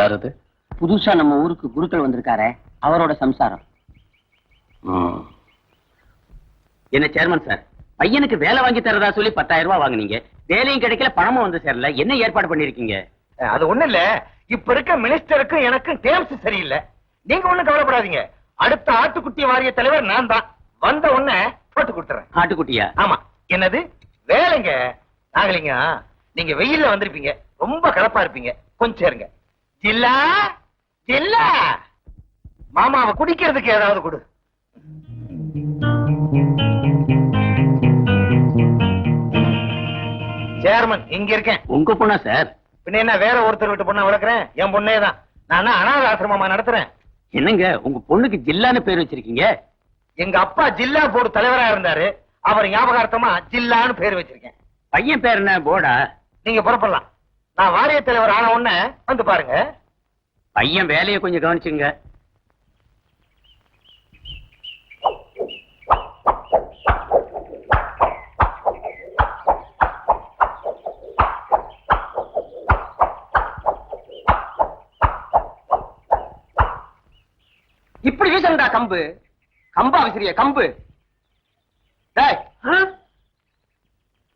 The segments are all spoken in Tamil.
யார் அது? புதுசா நம்ம ஊருக்கு குருக்கள் வந்திருக்காரே, அவரோட சம்சாரம். என்ன சேர்மன் சார், பையனுக்கு வேலை வாங்கி தரதா சொல்லி 10,000 ரூபாய் வாங்குனீங்க, வேலையும் கிடைக்கல, பணமும் வந்து சேரல, என்ன ஏற்பாடு பண்ணிருக்கீங்க? அது ஒண்ணு இல்ல, இப்ப இருக்க மினிஸ்டருக்கும் எனக்கும் டேம்ஸ் சரியில்லை. நீங்க ஒண்ணும் கவலைப்படாதீங்க. அடுத்த ஆட்டுக்குட்டி வாரிய தலைவர் நான் தான். வந்த உடனே போட்டு கொடுத்துறேன். ஆட்டுக்குட்டியா? ஆமா. என்னது வேலைங்க? நாகலிங்க, நீங்க வெயில்ல வந்திருப்பீங்க, ரொம்ப கலப்பா இருப்பீங்க, கொஞ்சம் இருங்க. ஜில்லா ஜில்லா, மாமாவை குடிக்கிறதுக்கு ஏதாவது கொடு. சேர்மன் இங்க இருக்கேன். உங்க பொண்ணா சார்? பின்ன என்ன, வேற ஒருத்தர் விட்டு பொண்ணா வளர்க்கிறேன்? என் பொண்ணே தான். நான் அனாத ஆசிரமமா நடத்துறேன். என்னங்க உங்க பொண்ணுக்கு ஜில்லான்னு பேர் வச்சிருக்கீங்க? எங்க அப்பா ஜில்லா போர்டு தலைவரா இருந்தாரு, அவர் ஞாபகார்த்தமா ஜில்லான்னு பேர் வச்சிருக்கேன். பையன் பேர் என்ன? போர்டா? நீங்க புறப்படலாம். நான் வாரிய தலைவர் ஆன உடனே வந்து பாருங்க. பையன் வேலையை கொஞ்சம் கவனிச்சுங்க. இப்படி வீசண்டா கம்பு, கம்பா விசிறிய கம்பு.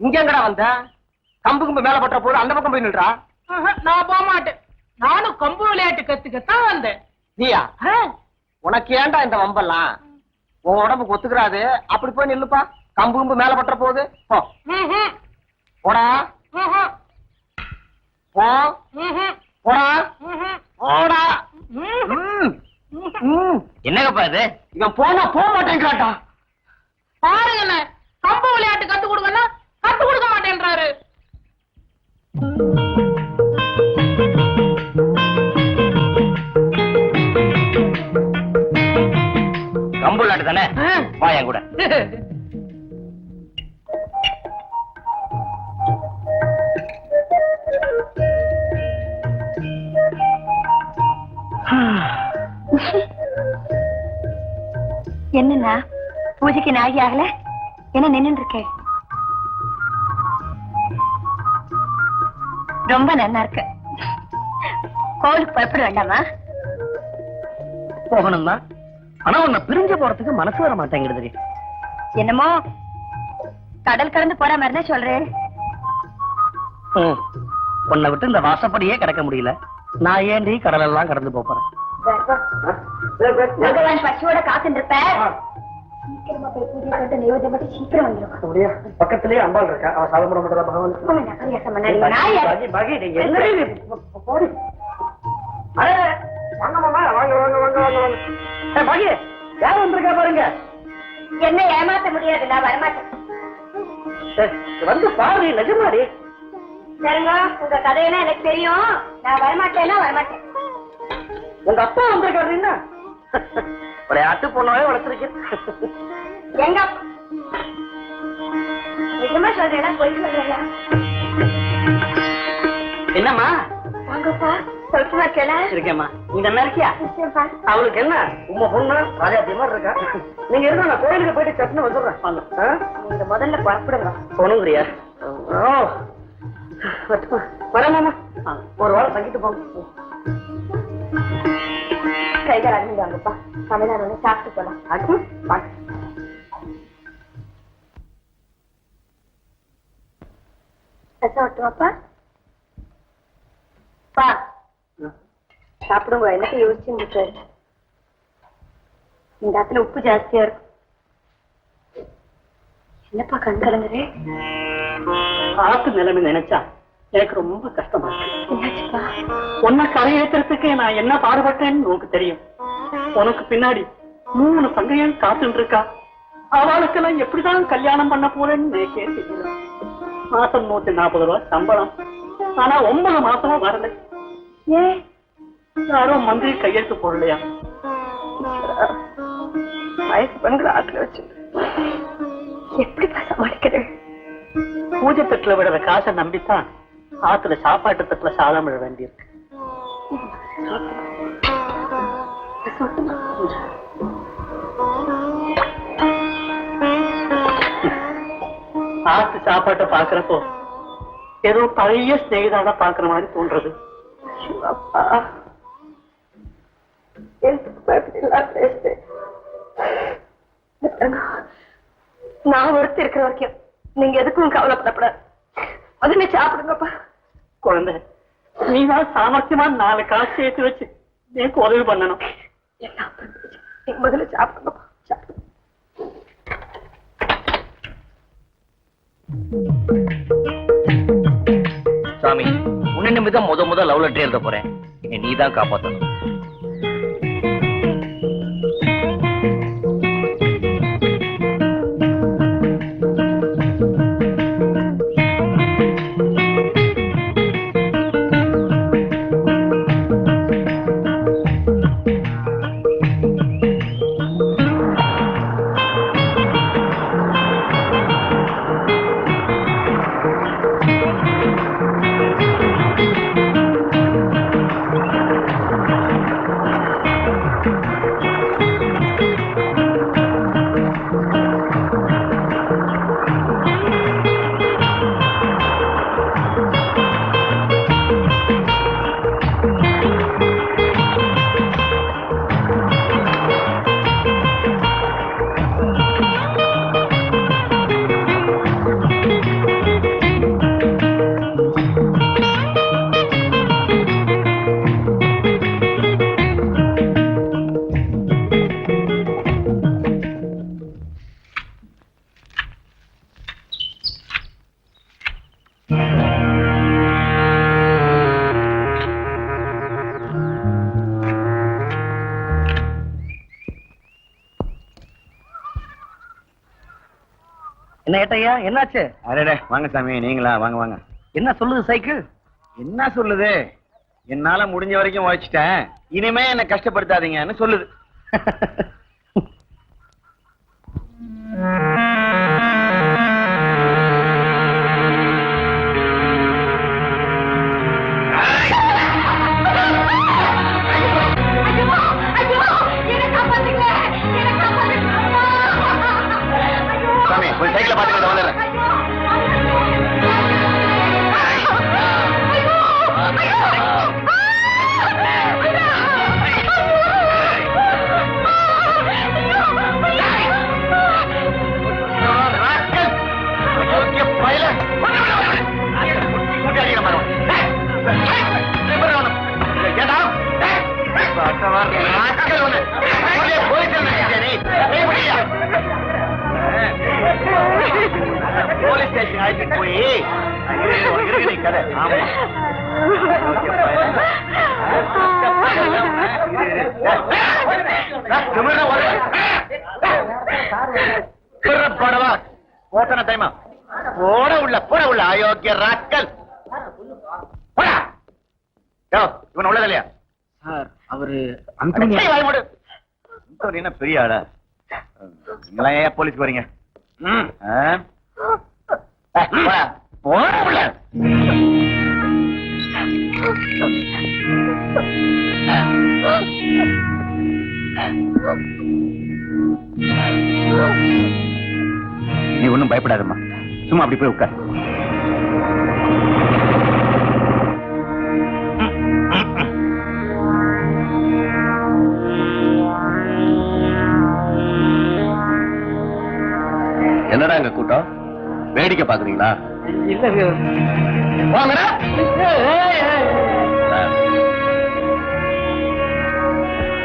இங்க எங்கடா வந்த? கம்பு கம்பு மேல பட்ட போது அந்த பக்கம் போய் நின்றா. நான் போக மாட்டேன். நானும் கம்பு விளையாட்டு கத்துக்கத்தான் வந்தேன். நீயா? உனக்கு ஏன்டா இந்த வம்பெல்லாம்? உன் உடம்புக்கு ஒத்துக்கிறாது. அப்படி போய் நில்லுப்பா. கம்பு கம்பு மேல பட்ட போது போடா போ போடா போடா. என்னங்கப்பா இது? இவன் போனா போக மாட்டேங்கிறாட்டா. பாருங்க, என்ன கம்பு விளையாட்டு கத்து கொடுங்கன்னா கத்து கொடுக்க மாட்டேன்றாரு. கம்பு விளையாட்டு தானே? வா என் கூட. என்னன்னா பூஜைக்கு நாகி ஆகல? என்ன நின்று இருக்க? ரொம்ப நல்லா இருக்கு. கோவிலுக்கு புறப்பட வேண்டாமா? போகணும் தான். ஆனா உன்னை பிரிஞ்சு போறதுக்கு மனசு வர மாட்டேங்கிறது. என்னமோ கடல் கடந்து போற மாதிரி தான் சொல்றேன். உன்னை விட்டு இந்த வாசப்படியே கிடக்க முடியல. நான் ஏண்டி கடல் எல்லாம் கடந்து போறேன்? பகவான் பசியோட காத்துட்டு இருப்ப. சீக்கிரமா போய் பூஜை கட்டு நைவேத்தியம் மட்டும் சீக்கிரம் வந்துடும். பக்கத்திலேயே அம்பாள் இருக்கா. அவன் சாதம் பண்ண பகவான். யார் வந்திருக்கா பாருங்க. என்ன ஏமாத்த முடியாது, நான் வரமாட்டேன். வந்து பாரு, நிஜமாடி. சரிங்க, உங்க கதையெல்லாம் எனக்கு தெரியும். நான் வரமாட்டேன்னா வரமாட்டேன். உங்க அப்பா வந்திருக்காரு. விளையாட்டு பொண்ணாவே வளர்த்துருக்கேன். எங்க நிஜமா சொல்றேன்னா பொய் சொல்றேன்னா? என்னம்மா? வாங்கப்பா, சொல்லுமா இருக்கேன். இருக்கேம்மா. நீங்க என்ன இருக்கியா? அவளுக்கு என்ன, உங்க பொண்ணு ராஜாத்தி மாதிரி இருக்கா. நீங்க இருந்தா நான் கோயிலுக்கு போயிட்டு சட்டுன்னு வந்துடுறேன். நீங்க முதல்ல புறப்படுங்க. போனுங்கிறியா? வரமாமா, ஒரு வாரம் தங்கிட்டு போங்க. கைகள் அழிந்து வாங்கப்பா. தமிழ்நாடு சாப்பிட்டு போலாம். ஓட்டுவாப்பா. பா சாப்பிடுங்க. எனக்கு யோசிச்சு இந்த இடத்துல உப்பு ஜாஸ்தியா இருக்கும். என்னப்பா கண் கலங்குறே? ஆத்து நிலைமை நினைச்சா எனக்கு ரொம்ப கஷ்டமா இருக்கு. என்னாச்சுப்பா? உன்னை கரையேற்றுறதுக்கு நான் என்ன பாடுபட்டேன்னு உனக்கு தெரியும். உனக்கு பின்னாடி 3 பங்கையும் காத்துட்டு இருக்கா. அவளுக்கெல்லாம் எப்படிதான் கல்யாணம் பண்ண போறேன்னு நினைக்கே தெரியல. மாசம் 140 ரூபாய் சம்பளம். ஆனா 9 மாசமா வரல. ஏன்? யாரோ மந்திரி கையெழுத்து போடலையா? வயசு பெண்களை ஆத்துல வச்சு எப்படிப்பா சமாளிக்கிறேன்? பூஜை தட்டுல விடுற காசை நம்பித்தான் ஆத்துல சாப்பாட்டு தட்டுல சாதம் விட வேண்டியிருக்கு. ஆத்து சாப்பாட்டை பாக்குறப்போ ஏதோ பழைய ஸ்நேகிதான பாக்குற மாதிரி தோன்றது. பேசுறேன். நான் ஒருத்தர் இருக்கிற வரைக்கும் நீங்க எதுக்கும் கவலைப்படக்கூடாது. உடனே சாப்பிடுங்கப்பா. குழந்தை, நீதான் சாமர்த்தியமா 4 காசு சேர்த்து வச்சு எனக்கு உதவி பண்ணணும். எல்லாம் புரிஞ்சுச்சு. நீங்க முதல்ல சாப்பிடுங்கப்பா. சாப்பிடுங்க. சாமி, உன்ன நிமிடம் முத லவ் லெட்டர் எழுத போறேன். என்னை நீதான் காப்பாத்தணும். என்ன ஏட்டையா, என்னாச்சு? அடடே, வாங்க சாமி, நீங்களா? வாங்க வாங்க. என்ன சொல்லுது சைக்கிள்? என்ன சொல்லுது? என்னால முடிஞ்ச வரைக்கும் உழைச்சிட்டேன், இனிமே என்ன கஷ்டப்படுத்தாதீங்கன்னு சொல்லுது. சாமி, கொஞ்சம் சைக்கிளை பாத்துக்கிட்டு வந்துடுறேன். போலீஸ் ஸ்டேஷன் அழைச்சிட்டு போய் கதை. ஆமா, படவா போட்டன டைமா போட உள்ள அயோக்கிய ராக்கல். இவன் உள்ளது இல்லையா? சார், அவரு என்ன பெரிய ஆளா? நீங்களா ஏன் போலீஸ்க்கு வரீங்க? போட உள்ள. நீ ஒண்ணும் பயப்படாதம்மா, சும்மா அப்படி போய் உட்கார். என்னடா எங்க கூட்டம்? வேடிக்கை பாக்குறீங்களா?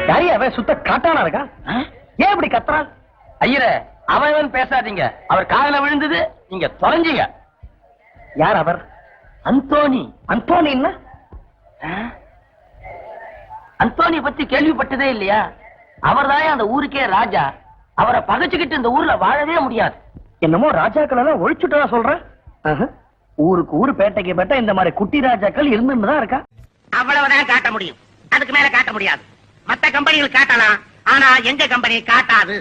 யாரையா அவன் சுத்த காட்டானா இருக்கா? ஏன் இப்படி கத்துறான்? ஐயரே, அவன் பேசாதீங்க. அவர் காதுல விழுந்தது, நீங்க தொலைஞ்சீங்க. யார் அவர்? அந்தோனி. அந்தோனின்னா? அந்தோனிய பத்தி கேள்விப்பட்டதே இல்லையா? அவர்தான் அந்த ஊருக்கே ராஜா. அவரை பகைச்சுக்கிட்டு இந்த ஊர்ல வாழவே முடியாது. என்னமோ ராஜாக்கள் எல்லாம் ஒழிச்சுட்டதா சொல்றேன். ஊருக்கு ஊரு, பேட்டைக்கு பேட்டை இந்த மாதிரி குட்டி ராஜாக்கள் இருந்துதான் இருக்கா. அவ்வளவுதான் காட்ட முடியும், அதுக்கு மேல காட்ட முடியாது. மத்த கம்பெனிகள் காட்டலாம், ஆனா எங்க கம்பெனி காட்டாது.